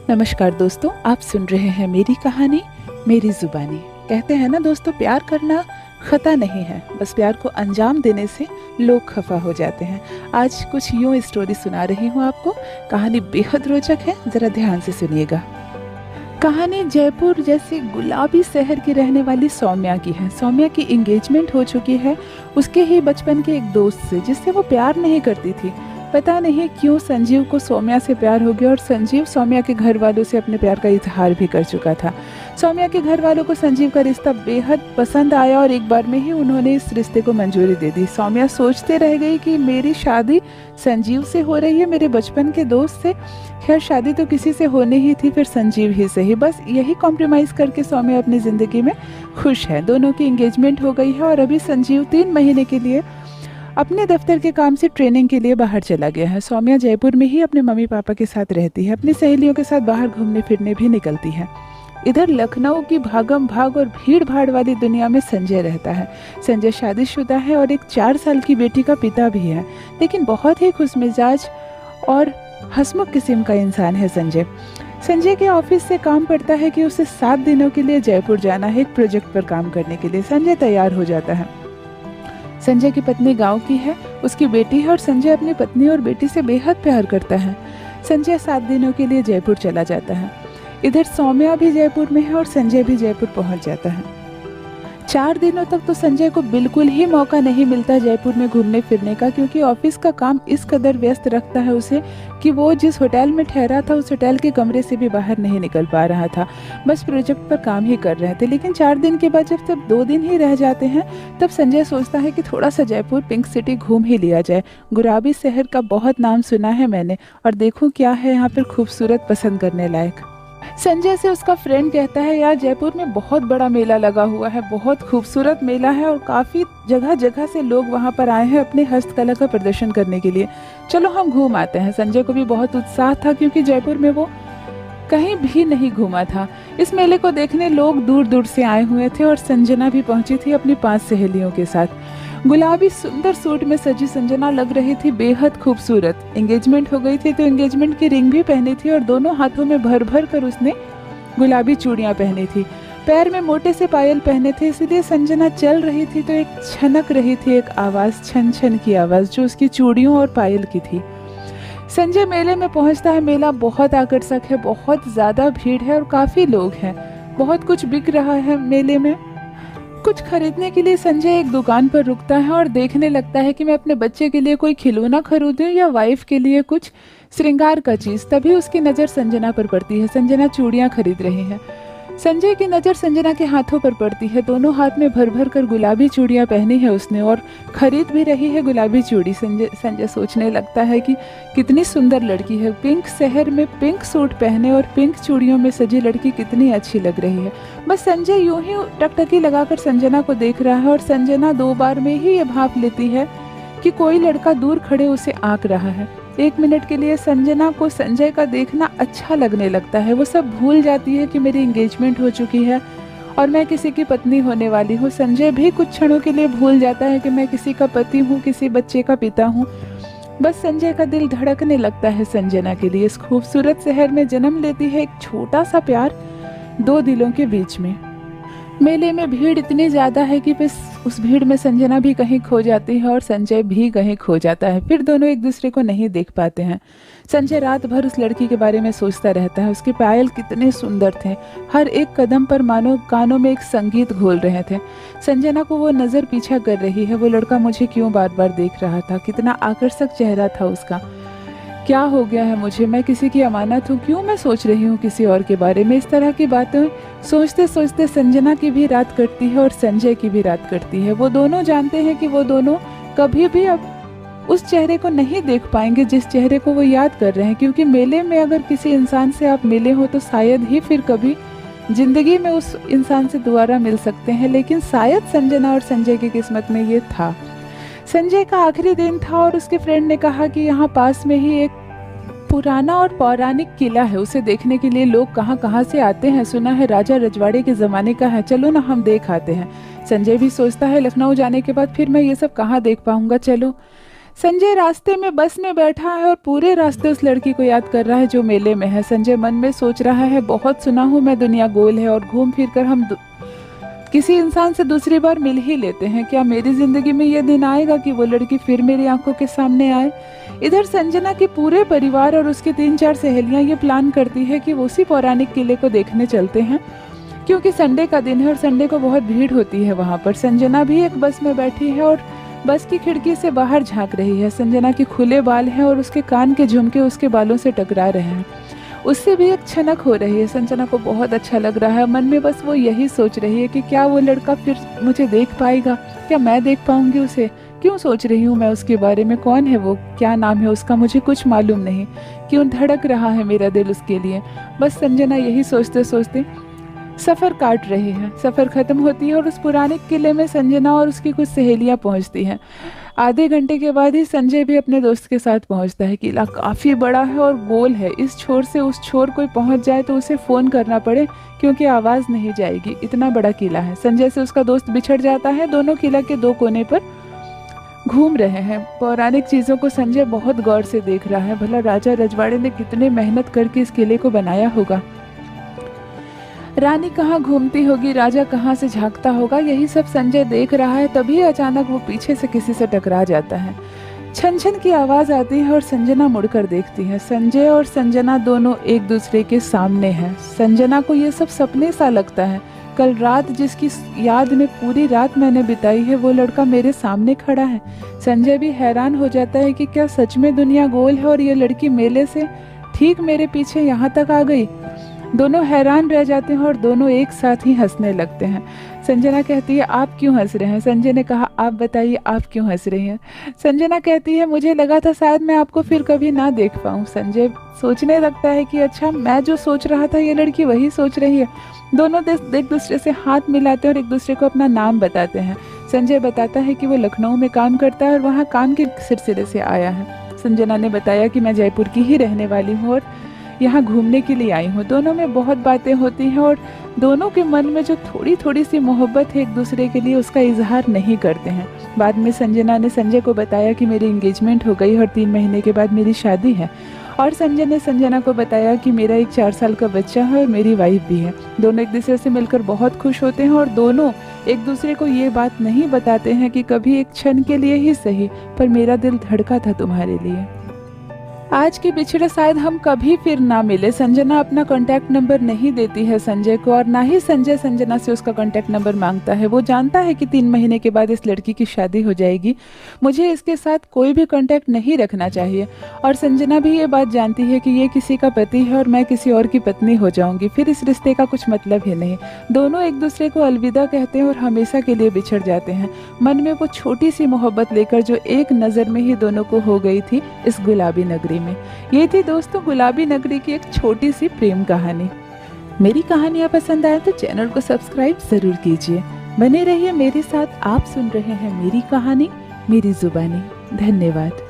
नमस्कार दोस्तों, आप सुन रहे हैं मेरी कहानी मेरी जुबानी। कहते हैं ना दोस्तों, प्यार करना खता नहीं है, बस प्यार को अंजाम देने से लोग खफा हो जाते हैं। आज कुछ यूँ स्टोरी सुना रही हूँ आपको। कहानी बेहद रोचक है, ज़रा ध्यान से सुनिएगा। कहानी जयपुर जैसे गुलाबी शहर की रहने वाली सौम्या की है। सौम्या की एंगेजमेंट हो चुकी है उसके ही बचपन के एक दोस्त से, जिससे वो प्यार नहीं करती थी। पता नहीं क्यों संजीव को सौम्या से प्यार हो गया और संजीव सौम्या के घर वालों से अपने प्यार का इजहार भी कर चुका था। सौम्या के घर वालों को संजीव का रिश्ता बेहद पसंद आया और एक बार में ही उन्होंने इस रिश्ते को मंजूरी दे दी। सौम्या सोचते रह गई कि मेरी शादी संजीव से हो रही है, मेरे बचपन के दोस्त से। खैर, शादी तो किसी से होनी ही थी, फिर संजीव ही सही। बस यही कॉम्प्रोमाइज़ करके सौम्या अपनी ज़िंदगी में खुश है। दोनों की एंगेजमेंट हो गई है और अभी संजीव 3 महीने के लिए अपने दफ्तर के काम से ट्रेनिंग के लिए बाहर चला गया है। सौम्या जयपुर में ही अपने मम्मी पापा के साथ रहती है। अपनी सहेलियों के साथ बाहर घूमने फिरने भी निकलती है। इधर लखनऊ की भागम भाग और भीड़ भाड़ वाली दुनिया में संजय रहता है। संजय शादीशुदा है और एक 4 साल की बेटी का पिता भी है, लेकिन बहुत ही खुशमिजाज और हंसमुख किस्म का इंसान है संजय। संजय के ऑफिस से काम पड़ता है कि उसे 7 दिनों के लिए जयपुर जाना है एक प्रोजेक्ट पर काम करने के लिए। संजय तैयार हो जाता है। संजय की पत्नी गांव की है, उसकी बेटी है और संजय अपनी पत्नी और बेटी से बेहद प्यार करता है। संजय 7 दिनों के लिए जयपुर चला जाता है। इधर सौम्या भी जयपुर में है और संजय भी जयपुर पहुंच जाता है। 4 दिनों तक तो संजय को बिल्कुल ही मौका नहीं मिलता जयपुर में घूमने फिरने का, क्योंकि ऑफिस का काम इस कदर व्यस्त रखता है उसे कि वो जिस होटल में ठहरा था उस होटल के कमरे से भी बाहर नहीं निकल पा रहा था। बस प्रोजेक्ट पर काम ही कर रहे थे। लेकिन 4 दिन के बाद जब 2 दिन ही रह जाते हैं, तब संजय सोचता है कि थोड़ा सा जयपुर पिंक सिटी घूम ही लिया जाए। गुलाबी शहर का बहुत नाम सुना है मैंने, और देखूं क्या है यहाँ पर खूबसूरत, पसंद करने लायक। संजय से उसका फ्रेंड कहता है, यार जयपुर में बहुत बड़ा मेला लगा हुआ है, बहुत खूबसूरत मेला है और काफ़ी जगह जगह से लोग वहाँ पर आए हैं अपने हस्तकला का प्रदर्शन करने के लिए। चलो हम घूम आते हैं। संजय को भी बहुत उत्साह था, क्योंकि जयपुर में वो कहीं भी नहीं घूमा था। इस मेले को देखने लोग दूर दूर से आए हुए थे और संजना भी पहुंची थी अपनी 5 सहेलियों के साथ। गुलाबी सुंदर सूट में सजी संजना लग रही थी बेहद खूबसूरत। एंगेजमेंट हो गई थी तो एंगेजमेंट की रिंग भी पहनी थी और दोनों हाथों में भर भर कर उसने गुलाबी चूड़ियां पहनी थी। पैर में मोटे से पायल पहने थे, इसलिए संजना चल रही थी तो एक छनक रही थी, एक आवाज़, छन छन की आवाज़, जो उसकी चूड़ियों और पायल की थी। संजय मेले में पहुंचता है। मेला बहुत आकर्षक है, बहुत ज़्यादा भीड़ है और काफ़ी लोग हैं। बहुत कुछ बिक रहा है मेले में। कुछ खरीदने के लिए संजय एक दुकान पर रुकता है और देखने लगता है कि मैं अपने बच्चे के लिए कोई खिलौना खरीदूं या वाइफ के लिए कुछ श्रृंगार का चीज़। तभी उसकी नज़र संजना पर पड़ती है। संजना चूड़ियाँ खरीद रही है। संजय की नज़र संजना के हाथों पर पड़ती है। दोनों हाथ में भर भर कर गुलाबी चूड़ियाँ पहनी है उसने और खरीद भी रही है गुलाबी चूड़ी। संजय सोचने लगता है कि कितनी सुंदर लड़की है। पिंक शहर में पिंक सूट पहने और पिंक चूड़ियों में सजी लड़की कितनी अच्छी लग रही है। बस संजय यूं ही टकटकी लगाकर संजना को देख रहा है और संजना 2 बार में ही ये भाप लेती है कि कोई लड़का दूर खड़े उसे आंक रहा है। 1 मिनट के लिए संजना को संजय का देखना अच्छा लगने लगता है। वो सब भूल जाती है कि मेरी एंगेजमेंट हो चुकी है और मैं किसी की पत्नी होने वाली हूँ। संजय भी कुछ क्षणों के लिए भूल जाता है कि मैं किसी का पति हूँ, किसी बच्चे का पिता हूँ। बस संजय का दिल धड़कने लगता है संजना के लिए। इस खूबसूरत शहर में जन्म लेती है एक छोटा सा प्यार 2 दिलों के बीच में। मेले में भीड़ इतनी ज़्यादा है कि बस उस भीड़ में संजना भी कहीं खो जाती है और संजय भी कहीं खो जाता है। फिर दोनों एक दूसरे को नहीं देख पाते हैं। संजय रात भर उस लड़की के बारे में सोचता रहता है। उसके पायल कितने सुंदर थे, हर एक कदम पर मानो कानों में एक संगीत घोल रहे थे। संजना को वो नज़र पीछा कर रही है। वो लड़का मुझे क्यों बार बार देख रहा था, कितना आकर्षक चेहरा था उसका। क्या हो गया है मुझे, मैं किसी की अमानत हूँ, क्यों मैं सोच रही हूँ किसी और के बारे में। इस तरह की बातें सोचते सोचते संजना की भी रात कटती है और संजय की भी रात कटती है। वो दोनों जानते हैं कि वो दोनों कभी भी अब उस चेहरे को नहीं देख पाएंगे जिस चेहरे को वो याद कर रहे हैं, क्योंकि मेले में अगर किसी इंसान से आप मिले हो तो शायद ही फिर कभी जिंदगी में उस इंसान से दोबारा मिल सकते हैं। लेकिन शायद संजना और संजय की किस्मत में ये था। संजय का आखिरी दिन था और उसके फ्रेंड ने कहा कि यहाँ पास में ही एक पुराना और पौराणिक किला है, उसे देखने के लिए लोग कहाँ कहाँ से आते हैं। सुना है राजा रजवाड़े के ज़माने का है, चलो ना हम देख आते हैं। संजय भी सोचता है लखनऊ जाने के बाद फिर मैं ये सब कहाँ देख पाऊँगा, चलो। संजय रास्ते में बस में बैठा है और पूरे रास्ते उस लड़की को याद कर रहा है जो मेले में है। संजय मन में सोच रहा है, बहुत सुना हूँ मैं दुनिया गोल है और घूम फिर कर हम किसी इंसान से दूसरी बार मिल ही लेते हैं। क्या मेरी जिंदगी में यह दिन आएगा कि वो लड़की फिर मेरी आंखों के सामने आए। इधर संजना के पूरे परिवार और उसकी 3-4 सहेलियां ये प्लान करती है कि वो उसी पौराणिक किले को देखने चलते हैं, क्योंकि संडे का दिन है और संडे को बहुत भीड़ होती है वहाँ पर। संजना भी एक बस में बैठी है और बस की खिड़की से बाहर झांक रही है। संजना के खुले बाल हैं और उसके कान के झुमके उसके बालों से टकरा रहे हैं। उससे भी एक छनक हो रही है। संजना को बहुत अच्छा लग रहा है। मन में बस वो यही सोच रही है कि क्या वो लड़का फिर मुझे देख पाएगा, क्या मैं देख पाऊंगी उसे। क्यों सोच रही हूँ मैं उसके बारे में, कौन है वो, क्या नाम है उसका, मुझे कुछ मालूम नहीं। क्यों धड़क रहा है मेरा दिल उसके लिए। बस संजना यही सोचते सोचते सफ़र काट रही है। सफ़र ख़त्म होती है और उस पुराने किले में संजना और उसकी कुछ सहेलियां पहुंचती हैं। आधे घंटे के बाद ही संजय भी अपने दोस्त के साथ पहुंचता है। किला काफ़ी बड़ा है और गोल है। इस छोर से उस छोर कोई पहुंच जाए तो उसे फ़ोन करना पड़े, क्योंकि आवाज़ नहीं जाएगी, इतना बड़ा किला है। संजय से उसका दोस्त बिछड़ जाता है। दोनों किला के 2 कोने पर घूम रहे हैं। पौराणिक चीज़ों को संजय बहुत गौर से देख रहा है। भला राजा रजवाड़े ने कितने मेहनत करके इस किले को बनाया होगा। रानी कहाँ घूमती होगी, राजा कहाँ से झांकता होगा, यही सब संजय देख रहा है। तभी अचानक वो पीछे से किसी से टकरा जाता है। छन छन की आवाज़ आती है और संजना मुड़कर देखती है। संजय और संजना दोनों एक दूसरे के सामने हैं। संजना को ये सब सपने सा लगता है। कल रात जिसकी याद में पूरी रात मैंने बिताई है, वो लड़का मेरे सामने खड़ा है। संजय भी हैरान हो जाता है कि क्या सच में दुनिया गोल है और ये लड़की मेले से ठीक मेरे पीछे यहाँ तक आ गई। दोनों हैरान रह जाते हैं और दोनों एक साथ ही हंसने लगते हैं। संजना कहती है, आप क्यों हंस रहे हैं। संजय ने कहा, आप बताइए आप क्यों हंस रही हैं। संजना कहती है, मुझे लगा था शायद मैं आपको फिर कभी ना देख पाऊँ। संजय सोचने लगता है कि अच्छा, मैं जो सोच रहा था ये लड़की वही सोच रही है। दोनों एक दूसरे से हाथ मिलाते हैं और एक दूसरे को अपना नाम बताते हैं। संजय बताता है कि वो लखनऊ में काम करता है और वहाँ काम के सिलसिले से आया है। संजना ने बताया कि मैं जयपुर की ही रहने वाली हूँ और यहाँ घूमने के लिए आई हूँ। दोनों में बहुत बातें होती हैं और दोनों के मन में जो थोड़ी थोड़ी सी मोहब्बत है एक दूसरे के लिए, उसका इजहार नहीं करते हैं। बाद में संजना ने संजय को बताया कि मेरी एंगेजमेंट हो गई और 3 महीने के बाद मेरी शादी है। और संजय ने संजना को बताया कि मेरा एक 4 साल का बच्चा है और मेरी वाइफ भी है। दोनों एक दूसरे से मिलकर बहुत खुश होते हैं और दोनों एक दूसरे को ये बात नहीं बताते हैं कि कभी एक क्षण के लिए ही सही, पर मेरा दिल धड़का था तुम्हारे लिए। आज के बिछड़े शायद हम कभी फिर ना मिले। संजना अपना कॉन्टैक्ट नंबर नहीं देती है संजय को और ना ही संजय संजना से उसका कॉन्टैक्ट नंबर मांगता है। वो जानता है कि 3 महीने के बाद इस लड़की की शादी हो जाएगी। मुझे इसके साथ कोई भी कॉन्टैक्ट नहीं रखना चाहिए। और संजना भी ये बात जानती है कि ये किसी का पति है और मैं किसी और की पत्नी हो जाऊंगी, फिर इस रिश्ते का कुछ मतलब ही नहीं। दोनों एक दूसरे को अलविदा कहते हैं और हमेशा के लिए बिछड़ जाते हैं। मन में वो छोटी सी मोहब्बत लेकर जो एक नज़र में ही दोनों को हो गई थी इस गुलाबी नगरी में। ये थी दोस्तों गुलाबी नगरी की एक छोटी सी प्रेम कहानी। मेरी कहानियाँ पसंद आए तो चैनल को सब्सक्राइब जरूर कीजिए। बने रहिए मेरे साथ। आप सुन रहे हैं मेरी कहानी मेरी जुबानी। धन्यवाद।